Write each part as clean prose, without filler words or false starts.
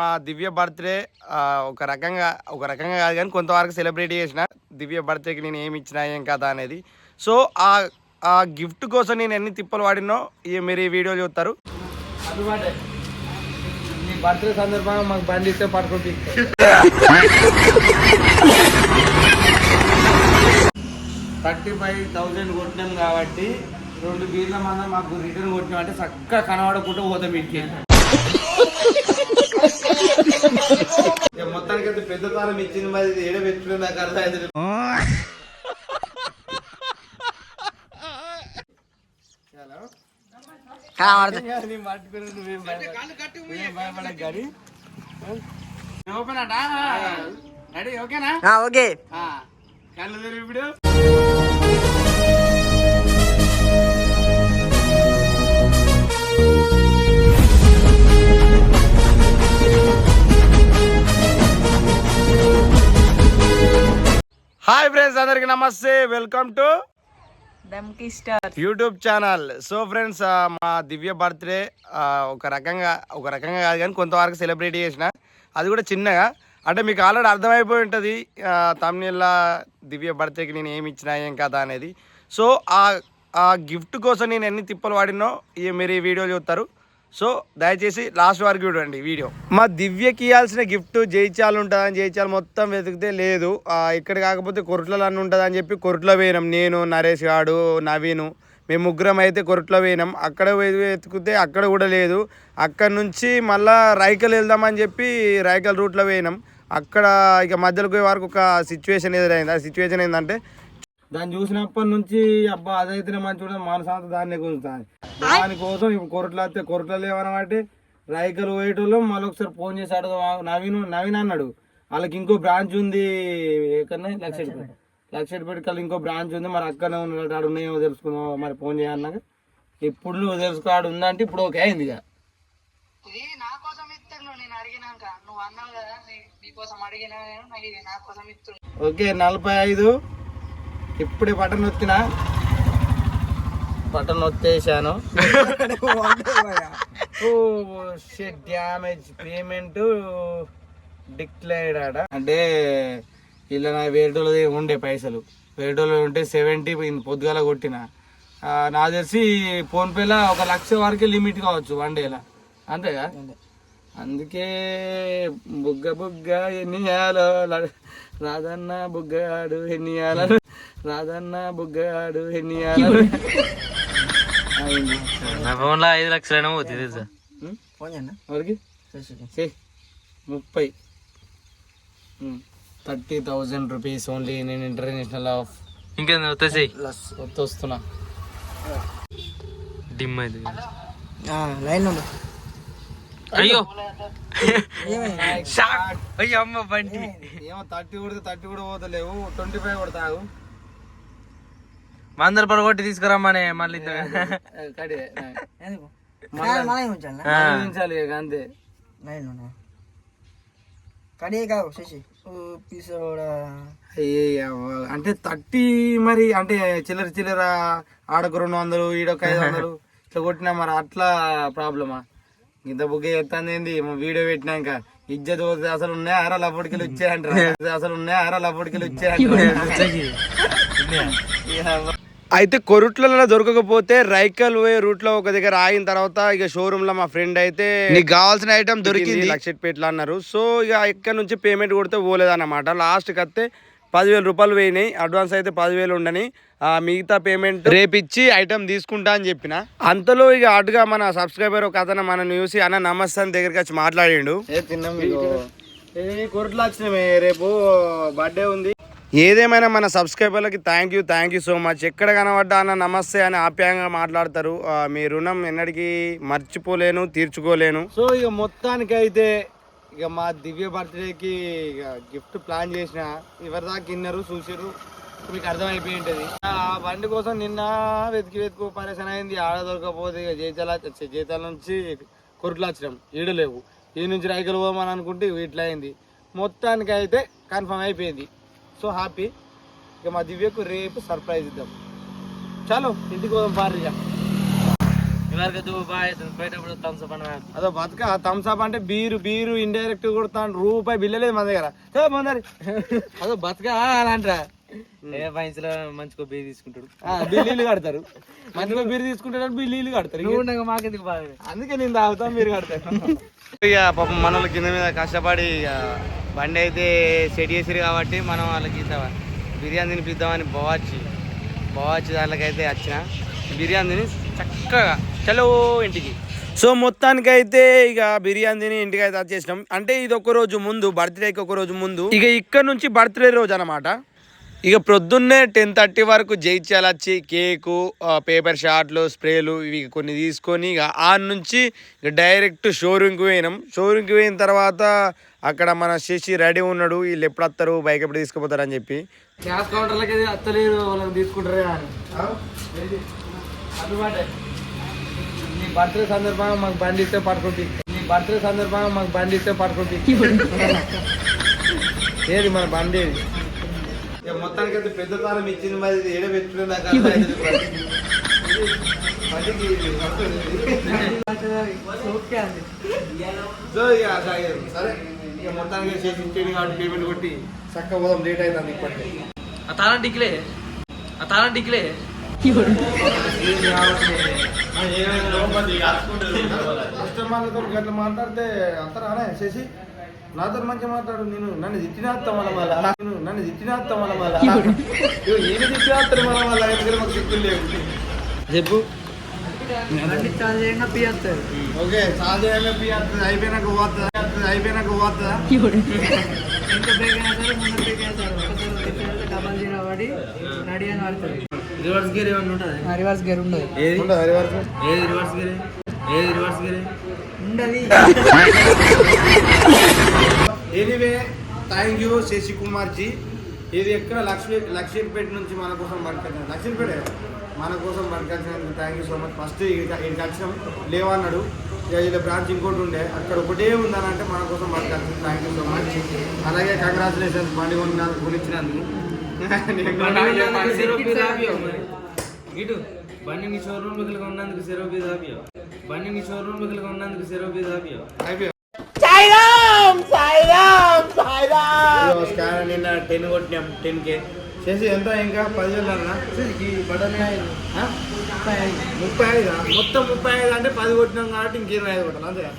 మా దివ్య బర్త్డే ఒక రకంగా కాదు కానీ కొంతవరకు సెలబ్రేట్ చేసిన. దివ్య బర్త్డేకి నేను ఏమి ఇచ్చినా ఏం కదా అనేది. సో ఆ గిఫ్ట్ కోసం నేను ఎన్ని తిప్పలు వాడినో మీరు ఈ వీడియో చూస్తారు. బర్త్డే సందర్భంగా మాకు బండి ఇస్తే పడుకుంటే 35,000 కొట్టినాం కాబట్టి 2 బీర్ల మంద మాకు రిటర్న్ కొట్టినాం అంటే చక్కగా కనబడకుండా పోతాం ఇంటికి. మొత్తానికైతే పెద్ద తాళం ఇచ్చింది, మరి ఏడ పెట్టుకునే నాకు అర్థం అయితే ఓకే ఇప్పుడు హాయ్ ఫ్రెండ్స్, అందరికి నమస్తే. Welcome to YouTube channel. So friends, మా దివ్య బర్త్డే ఒక రకంగా కాదు కానీ కొంతవరకు సెలబ్రేట్ చేసిన. అది కూడా చిన్నగా, అంటే మీకు ఆల్రెడీ అర్థమైపోయి ఉంటుంది తమిళ దివ్య బర్త్డేకి నేను ఏమి ఇచ్చినా ఏం కదా అనేది. సో ఆ గిఫ్ట్ కోసం నేను ఎన్ని తిప్పలు వాడినో మీరు ఈ వీడియో చూస్తారు. సో దయచేసి లాస్ట్ వరకు చూడండి వీడియో. మా దివ్యకి ఇవ్వాల్సిన గిఫ్ట్ జైచాలు ఉంటుందని జైచాలు మొత్తం వెతికితే లేదు. ఇక్కడ కాకపోతే కొరట్లలో అన్నీ ఉంటుందని చెప్పి కొరట్లో పోయినాం. నేను, నరేష్ గాడు, నవీను, మేము ముగ్గురం అయితే కొరట్లో పోయినాం. అక్కడ వెతికితే అక్కడ కూడా లేదు. అక్కడ నుంచి మళ్ళీ రైకల్ వెళ్దామని చెప్పి రైకల్ రూట్లో పోయినాం. అక్కడ ఇక మధ్యలోకి పోయే వరకు ఒక సిచ్యువేషన్ ఎదురైంది. ఆ సిచ్యువేషన్ ఏంటంటే, దాన్ని చూసినప్పటి నుంచి అబ్బా అదైతే మంచి కూడా మనసాంత దాన్నే కూర్చుంది. దానికోసం ఇప్పుడు కొరట్లు వస్తే కొరట్లు లేవనబట్టి రైకలు పోయేటోళ్ళం. మళ్ళీ ఒకసారి ఫోన్ చేశాడు నవీన్ అన్నాడు, వాళ్ళకి ఇంకో బ్రాంచ్ ఉంది ఎక్కడనే లక్షపేట కల్లా ఇంకో బ్రాంచ్ ఉంది, మరి అక్కడనే ఉన్నాడు, ఆడు ఉన్నాయేమో తెలుసుకున్నావు, మరి ఫోన్ చేయన్నాక ఇప్పుడు నువ్వు తెలుసుకోడు ఉందంటే ఇప్పుడు ఓకే అయింది. ఇక ఓకే 45 ఇప్పుడే బటన్ నొత్తినా, బటన్ నొత్తేసాను. డ్యామేజ్ పేమెంట్ డిక్లేర్డ్ ఆడ అంటే ఇలా నా వేరేటోళ్ళది ఉండే పైసలు, వేరేటోళ్ళు ఉంటే 70 పొద్దుగాల కొట్టిన. నాకు తెలిసి ఫోన్పేలో 1,00,000 వరకే లిమిట్ కావచ్చు వన్ డేలా, అంతేగా. అందుకే బుగ్గ ఎన్నియాలో రాదన్న బుగ్గగాడు ఎన్నియాల రాదన్న బుగ్గగాడు ఎన్నియాల. నా ఫోన్ లో 5 లక్షలైనా పోతుంది ఎవరికి 30,000 రూపీస్ ఓన్లీ. నేను ఇంటర్నేషనల్ ఆఫ్ ఇంకేంది వస్తున్నా డిమ్ అయితే లైన్ అయ్యో అయ్యో అమ్మ బండి ఏమో 30 కూడా పోతలేవు, 25 కొడతావు. 100 రూపాయలు కొట్టి తీసుకురమ్మనే మళ్ళీ అంతే. అంటే 30 మరి అంటే చిల్లర ఆడకు 200 ఈడొక 500 ఇట్లా కొట్టినా మరి అట్లా ప్రాబ్లమా? ఇంత బుగ్గ ఎత్తాంది ఏంది వీడియో పెట్టినాక ఇజ్జత్ పోతే అసలు ఉన్నాయా అరా లప్పటికెళ్ళి వచ్చాయంటారు. అయితే కొరుట్లలో దొరకకపోతే రైకల్ వే రూట్ లో ఒక దగ్గర ఆగిన తర్వాత ఇక షోరూమ్ లో మా ఫ్రెండ్ అయితే నీకు కావాల్సిన ఐటమ్ దొరికింది లక్షపేటలో అన్నారు. సో ఇక ఇక్కడ నుంచి పేమెంట్ కొడితే పోలేదన్నమాట. లాస్ట్ కత్తే 10,000 రూపాయలు పోయినాయి. అడ్వాన్స్ అయితే 10,000 ఉండని, మిగతా పేమెంట్ రేపిచ్చి ఐటమ్ తీసుకుంటా అని చెప్పిన. అంతలో ఇక అటుగా మన సబ్స్క్రైబర్ ఒక అతను మనం చూసి అన్న నమస్తే అని దగ్గరికి వచ్చి మాట్లాడిండు. కొరట్లు వచ్చినామే, రేపు బర్త్డే ఉంది. ఏదేమైనా మన సబ్స్క్రైబర్లకి థ్యాంక్ యూ సో మచ్. ఎక్కడ కనబడ్డా అన్న నమస్తే అని ఆప్యాయంగా మాట్లాడతారు. మీ రుణం ఎన్నటికీ మర్చిపోలేను, తీర్చుకోలేను. సో ఇక మొత్తానికి అయితే ఇక మా దివ్య బర్త్డేకి ఇక గిఫ్ట్ ప్లాన్ చేసిన. ఎవరి దాకా విన్నారు చూసారు, మీకు అర్థమైపోయి ఉంటుంది. ఆ బండి కోసం నిన్న వెతుకు పరేషన్ అయింది. ఆడ దొరకపోతే ఇక జైతాల నుంచి కొరుట్లు వచ్చినాం, ఈడలేవు. ఈ నుంచి రైకలు పోమని అనుకుంటే ఇట్లా అయింది. మొత్తానికి అయితే కన్ఫర్మ్ అయిపోయింది. So happy. ఇక మా దివ్యకు రేపు సర్ప్రైజ్ ఇద్దాం. చలో ఇంటికి పోదాం పారిగా. అదో బతుక థమ్స్అప్ అంటే బీరు ఇండైరెక్ట్ కొడతాను రూపాయి బిల్లలేదు మన దగ్గర పొందాలి అదో బతుకా అలా అంటారా ఏ పైసలో మంచిగా బీర్ తీసుకుంటాడు బిల్లీలు కడతారు మంచిగా బీరు తీసుకుంటారు బిల్లీలు కడతారు మాకెందుకు బాగా అందుకే నేను తాగుతాం మీరు కడతారు ఇక పాపం మన కింద మీద కష్టపడి బండి అయితే సెట్ చేసిరు కాబట్టి మనం వాళ్ళకి బిర్యానీ తినిపిద్దామని బవాచి దాంట్లోకైతే వచ్చిన బిర్యానీ తిని చక్కగా చలో ఇంటికి. సో మొత్తానికైతే ఇక బిర్యానీ తిని ఇంటికి అయితే వచ్చేసినాం. అంటే ఇది ఒక రోజు ముందు, బర్త్డేకి ఒక రోజు ముందు. ఇక ఇక్కడ నుంచి బర్త్డే రోజు అనమాట. ఇక ప్రొద్దున్నే 10:30 వరకు జైత్యాల వచ్చి కేకు, పేపర్ షాట్లు, స్ప్రేలు ఇవి కొన్ని తీసుకొని ఇక ఆ నుంచి ఇక డైరెక్ట్ షోరూమ్కి పోయినాం. షోరూమ్కి పోయిన తర్వాత అక్కడ మన శశి రెడీ ఉన్నాడు, వీళ్ళు ఎప్పుడు వస్తారు, బైక్ ఎప్పుడు తీసుకుపోతారు అని చెప్పి. క్యాష్ కౌంటర్లకి వస్తలేదు, వాళ్ళకి తీసుకుంటారే అని అందుబాటే. నీ బర్త్డే సందర్భంగా మాకు బండి ఇస్తే పడుకుంటుంది, ఏది మన బండి ఏది. ఇక మొత్తానికి అయితే పెద్ద తారం ఇచ్చింది, మరి ఇది ఏడ పెట్టుకునే సరే. ఇక మొత్తానికి చేసి ఇచ్చేది కాబట్టి పేమెంట్ కొట్టి చక్కగా పోదాం, లేట్ అవుతుంది ఇప్పటికే. ఆ తాళం డిక్లే కస్టమర్లతో గట్లా మాట్లాడితే అంతరానే చేసి నాతో మంచిగా మాట్లాడు. నన్ను తిట్టినేస్తాం మన మళ్ళా, ఏమి తిట్టినేస్తాడు మన మళ్ళా, ఎందుకంటే మాకు తిప్పులు లేవు. చెప్పు ఓకే, చాలు చేయాలి పియ్యాలి, అయిపోయినాక పోతుందా రివర్స్ గేర్ ఏమన్నా ఉంటుంది? రివర్స్ గేర్ ఉండదు. రివర్స్ గేర్ ఉండదు. Anyway thank you Shashi Kumar ji. ఇది ఎక్కడ లక్ష్మీపేట నుంచి మన కోసం పట్టుకొచ్చాను, లక్ష్మీపేట మన కోసం పట్టుకొచ్చినందుకు thank you so much. First ఇక్కడికి వచ్చినాం లేవన్నాడు, ఇక ఇలా బ్రాంచ్ ఇంకోటి ఉండే అక్కడ ఒకటే ఉందని అంటే మన కోసం పట్టుకొచ్చింది. Thank you so much. అలాగే కంగ్రాచులేషన్స్ బండి కొనిచ్చినందుకు. ఇటు బండి నీ షోరూమ్ బదులుగా ఉన్నందుకు అయిపోయా నిన్న 10 కొట్టినాం, 10K చేసి ఎంత ఇంకా 10,000 అన్నా 35. మొత్తం 35 అంటే 10 కొట్టినాం కాబట్టి ఇంక 25 కొట్టాలి అంతేగా.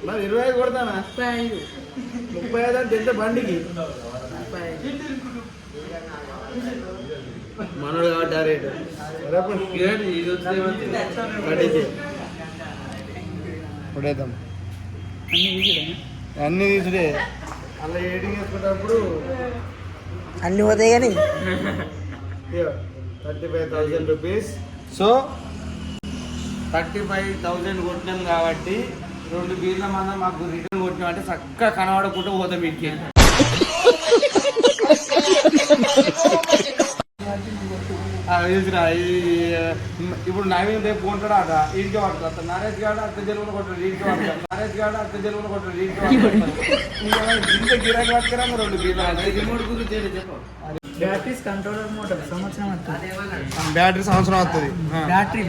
మరి 25 కొడతానా? 35 అంటే ఎంత బండికి? మనోడు కాబట్టి రేటు కొడేద్దాం. అన్ని తీసుడే అలా ఎడిటింగ్ వేసుకున్నప్పుడు అన్ని పోతాయి కానీ 35,000 రూపీస్. సో 35,000 కొట్టినాం కాబట్టి 2 బీర్ల మంద మాకు రిటర్న్ కొట్టినాం అంటే చక్కగా కనబడకుండా పోతాం ఇంటికి. ఇప్పుడు నవీన్ రేపు కొంటాడు అట ఇంటికి పడుతుంది, నరేష్ గారు అత్త జలుగులు కొట్టాడు ఇంటికి పడుతుంది, ఇంత గిరాకీ పట్టుకురా 2 బీర్లు. రిమోట్ గురించి చెప్పు. బ్యాటరీస్ కంట్రోలర్ మోటార్ సంవత్సరం వస్తుంది. బ్యాటరీ సంవత్సరం వస్తుంది. బ్యాటరీ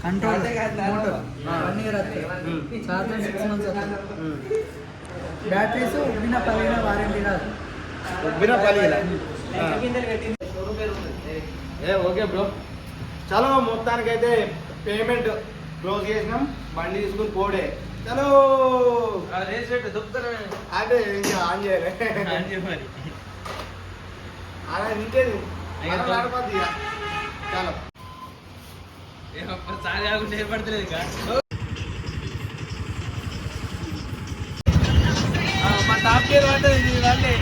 కంట్రోలర్ మోటార్ 1 year వస్తుంది. చార్జర్ 6 months వస్తుంది. బ్యాటరీస్ ఉబ్బిన పలిగిన వారంటీ రాదు. ఓకే బ్రో, చలో మొత్తానికైతే పేమెంట్ క్లోజ్ చేసినాం, బండి తీసుకుని పోడే. చలో అంటే ఇంకా ఆన్ చేయలే అలా ఇంకేది నడపద్ది. చాలా ఏర్పడతలేదు మా టాప్ గేర్ పడుతుంది వాళ్ళే.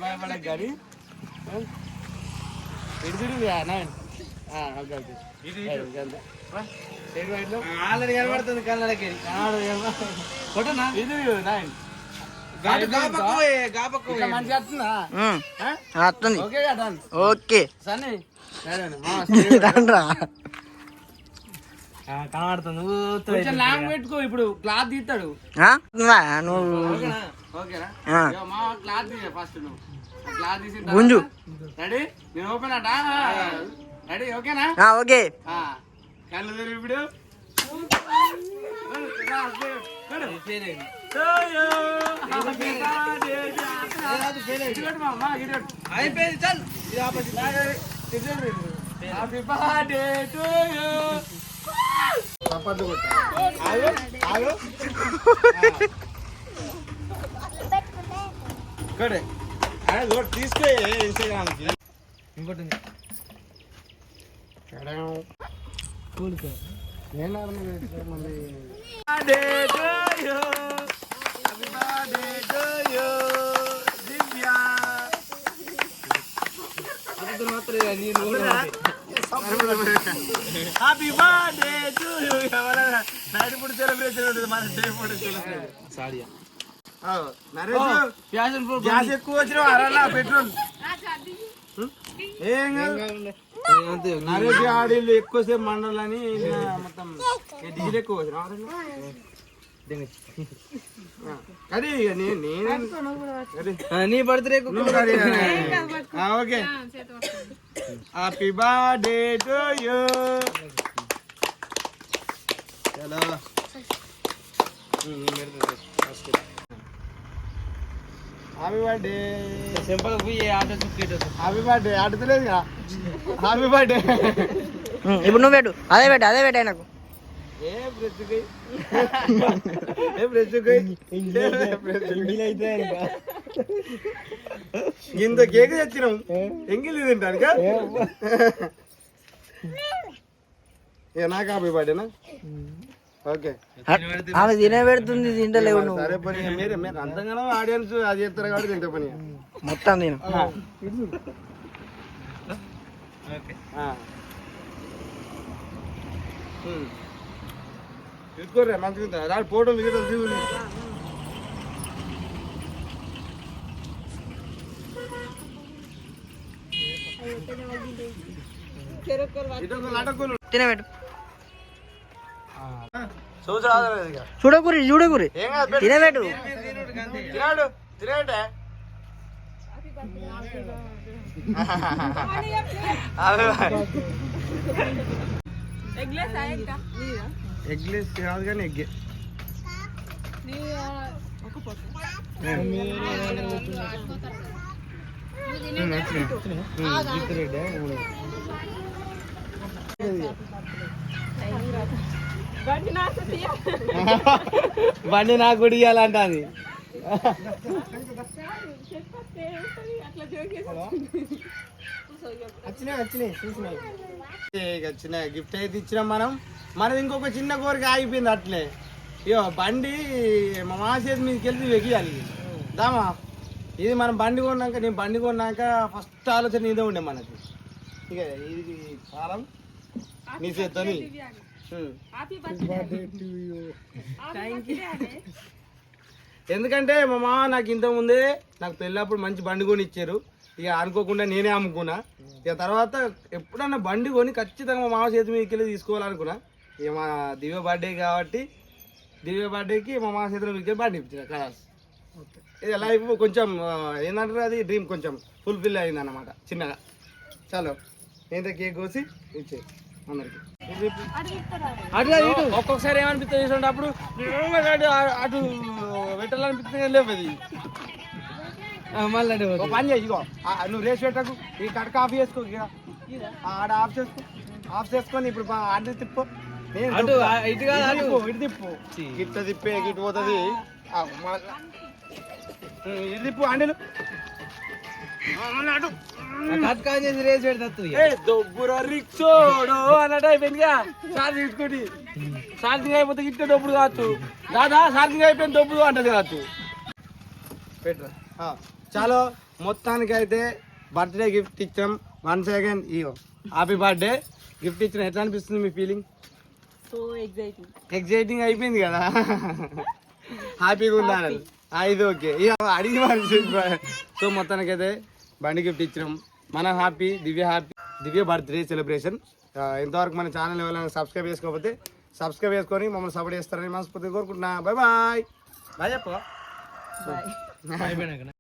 భయపడక గాడి ఆల్రెడీ కనబడుతుంది కళ్ళకి. ఇది ఇట్లా మంచిగా వస్తుందా వస్తుంది ఓకే కదా ఓకే సరే రండ్రా కనబడుతుంది కొంచెం లాంగ్ పెట్టుకో ఇప్పుడు క్లాత్ తీస్తాడు నువ్వు ఓకేనా ఆ. ఇగో మా క్లాత్ తీయ ఫస్ట్ నువ్వు క్లాత్ తీసి గుంజు. రెడీ నేను ఓపెన్ అట రెడీ ఓకేనా ఓకే ఆ. కళ్ళు తెరివి ఇప్పుడు అయిపోయింది చల్ హ్యాపీ బర్త్డే టు యూ చప్పట్లు కొట్టు ఆగు ఆగు ఇక్కడే తీసుకో ఇన్స్టాగ్రామ్కి ఇంకోటి ఉంది. నేను అబద్ధం మాత్రం ఇక నీ నువ్వు కూడా ఉంది. Happy birthday to you night food celebration ఉంటుంది మన day food celebration Sadia. Naresh fashion pro gas ఎక్కువ వచ్చిన అరలా పెట్రోల్ ఏం కాదు. అంతే నరేష్ ఆడిళ్ళు ఎక్కువసేపు మండాలని మొత్తం డీజిల్ ఎక్కువ వచ్చిన అది నీ birthday okay happy birthday to you చలో హ్యాపీ బర్త్డే సింపుల్ పోయి ఆట చుట్టూ హ్యాపీ బర్త్డే ఆడుతలేదు హ్యాపీ బర్త్డే ఇప్పుడు నువ్వు పెట్టు అదే పెట్టు నాకు ఏ బ్రెచ్చుకై ఏ బ్రెచ్చుకై ఇంత కేక్ తెచ్చినాం ఎంగిలి తింటానుక ఇక నాకు హ్యాపీ బర్త్డేనా ఓకే ఆమె తినే పెడుతుంది తింటలేవు నువ్వు సరే పని మీరు మీరు అంతగానో ఆడియన్స్ అది చేస్తారు కాబట్టి తింటే పని మొత్తం తిను తీసుకోర్రా మంచిగా రాడు ఫోటోలు గీటలు తీసుకోండి తినబెట్టు చూసాడు చూడకూరి తినబెట్టు తినాడు తినేటే ఎగ్లెస్ కాదు కానీ ఎగ్గే బండి నాకు కూడా ఇవ్వాలంట అది వచ్చిన గిఫ్ట్ అయితే ఇచ్చినాం మనం ఇంకొక చిన్న కోరిక ఆగిపోయింది అట్లే ఇగో బండి మా మాసేది మీదకి వెళ్తే వెకియాలి దామా ఇది మనం బండి కొన్నాక నేను బండి కొన్నాక ఫస్ట్ ఆలోచన ఇదే ఉండే మనకి ఇక ఇది కాలం నీ చేత్తోని ఎందుకంటే మా మామ నాకు ఇంత ముందే నాకు పెళ్ళప్పుడు మంచి బండి కొని ఇచ్చారు ఇక అనుకోకుండా నేనే అమ్ముకున్నా ఇక తర్వాత ఎప్పుడన్నా బండి కొని ఖచ్చితంగా మా మామ చేతి మీదకి వెళ్ళి తీసుకోవాలనుకున్నా ఇక మా దివ్య బర్త్డే కాబట్టి దివ్య బర్త్డేకి మా మామ చేతిలో మీదకి బండి ఇచ్చిన కలాస్ ఇక లైఫ్ కొంచెం ఏంటంటారు అది డ్రీమ్ కొంచెం ఫుల్ఫిల్ అయింది అన్నమాట చిన్నగా చాలు ఏంటో కేక్ కోసి ఇచ్చే అందరికి అట్లా ఒక్కొక్కసారి ఏమనిపిస్తుంది చూడండి అప్పుడు అటు పెట్టాలనిపిస్తుంది లేవు అది మళ్ళీ ఒక పని చేయి ఇగో నువ్వు రేస్ పెట్టకు ఈ కడక ఆఫ్ చేసుకో ఇక ఆడ ఆఫ్ చేసుకో ఆఫ్ చేసుకొని ఇప్పుడు అడ్డు తిప్పు అటు ఇటు కాదు అటు ఇటు తిప్పు గిట్ట తిప్పే గిట్టు పోతుంది ఇటు తిప్పు అండెలు అటు కట్కా చేసి రేస్ పెడతాడు దొబ్బుర రిక్షోడు అన్నట్టు అయిపోయిందిగా ఛార్జింగ్ తీసుకోండి ఛార్జింగ్ అయిపోతే ఇట్టే దొబ్బుడు కావచ్చు దాదా ఛార్జింగ్ అయిపోయింది దొబ్బుడు అంటది కావచ్చు పెట్టరా చాలు మొత్తానికి అయితే బర్త్డే గిఫ్ట్ ఇచ్చాం 1 సెకండ్ ఇయో హ్యాపీ బర్త్డే గిఫ్ట్ ఇచ్చిన ఎట్లా అనిపిస్తుంది మీ ఫీలింగ్ సో ఎగ్జైటింగ్ ఎగ్జైటింగ్ అయిపోయింది కదా హ్యాపీగా ఉందా ఇది ఓకే ఇక అడిగి మరి సో మొత్తానికైతే బండి గిఫ్ట్ ఇచ్చినాం. మన హ్యాపీ దివ్య బర్త్డే సెలబ్రేషన్. ఇంతవరకు మన ఛానల్ ఎవరైనా సబ్స్క్రైబ్ చేసుకోకపోతే సబ్స్క్రైబ్ చేసుకొని మమ్మల్ని సపోర్ట్ చేస్తారని మనస్ఫూర్తిగా కోరుకుంటున్నా. Bye bye. బాయ్ చెప్ప. బాయ్. అయిపోయినాక